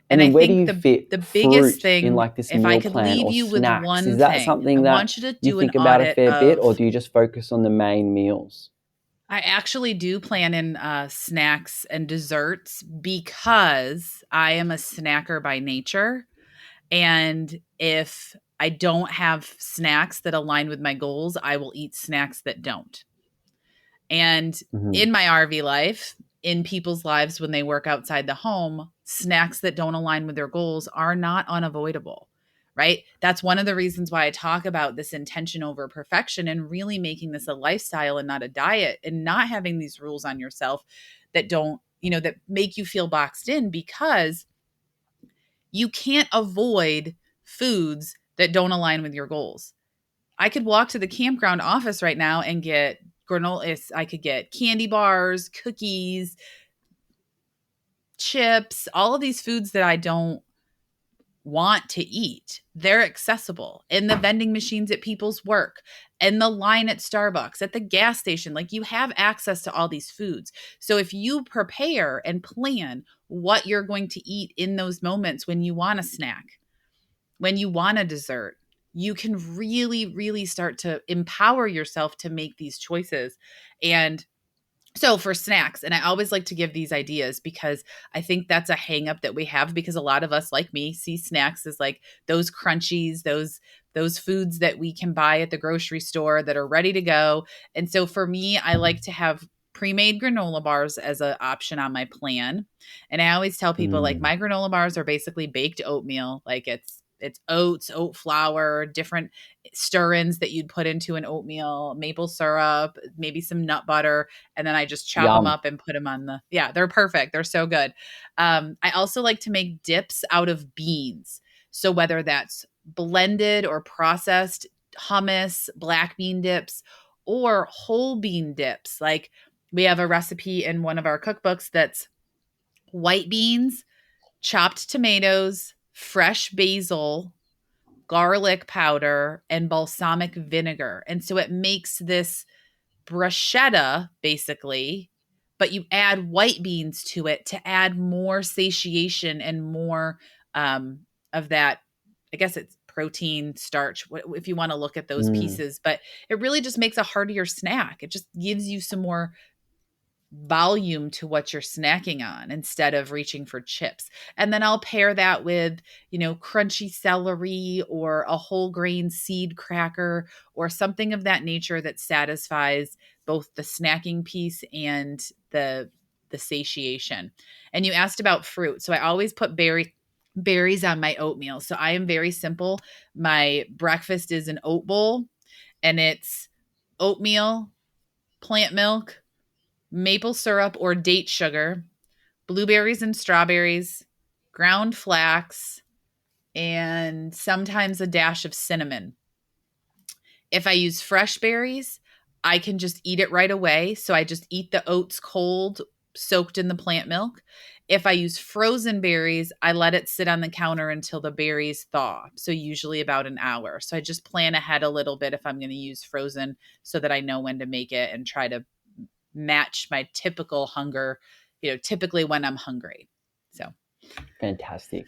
And And then I where do think you the fit biggest fruit in thing, like this if I meal could plan leave or you with snacks? Is one that thing, I something that want you to you do an think about a audit fair bit, or of, do you just focus on the main meals? I actually do plan in snacks and desserts because I am a snacker by nature. And if I don't have snacks that align with my goals, I will eat snacks that don't. And Hmm. in my RV life, in people's lives when they work outside the home, snacks that don't align with their goals are not unavoidable, right? That's one of the reasons why I talk about this intention over perfection and really making this a lifestyle and not a diet, and not having these rules on yourself that don't, that make you feel boxed in, because you can't avoid foods that don't align with your goals. I could walk to the campground office right now and get granola. I could get candy bars, cookies, chips, all of these foods that I don't want to eat. They're accessible in the vending machines at people's work, in the line at Starbucks, at the gas station. Like, you have access to all these foods. So if you prepare and plan what you're going to eat in those moments when you want a snack, when you want a dessert, you can really, really start to empower yourself to make these choices. And so for snacks, and I always like to give these ideas because I think that's a hang up that we have, because a lot of us, like me, see snacks as like those crunchies, those foods that we can buy at the grocery store that are ready to go. And so for me, I like to have pre-made granola bars as an option on my plan. And I always tell people, like, Mm. my granola bars are basically baked oatmeal. Like, it's oats, oat flour, different stir-ins that you'd put into an oatmeal, maple syrup, maybe some nut butter, and then I just chop them Yum. up and put them on yeah, they're perfect. They're so good. I also like to make dips out of beans. So whether that's blended or processed hummus, black bean dips, or whole bean dips. Like, we have a recipe in one of our cookbooks that's white beans, chopped tomatoes, fresh basil, garlic powder, and balsamic vinegar. And so it makes this bruschetta, basically, but you add white beans to it to add more satiation and more um, of that. I guess it's protein, starch, if you want to look at those Mm. pieces. But it really just makes a heartier snack. It just gives you some more volume to what you're snacking on instead of reaching for chips. And then I'll pair that with, crunchy celery or a whole grain seed cracker or something of that nature that satisfies both the snacking piece and the satiation. And you asked about fruit. So I always put berries on my oatmeal. So I am very simple. My breakfast is an oat bowl, and it's oatmeal, plant milk, maple syrup or date sugar, blueberries and strawberries, ground flax, and sometimes a dash of cinnamon. If I use fresh berries, I can just eat it right away. So I just eat the oats cold, soaked in the plant milk. If I use frozen berries, I let it sit on the counter until the berries thaw. So usually about an hour. So I just plan ahead a little bit if I'm going to use frozen, so that I know when to make it and try to match my typical hunger, typically when I'm hungry. So, Fantastic.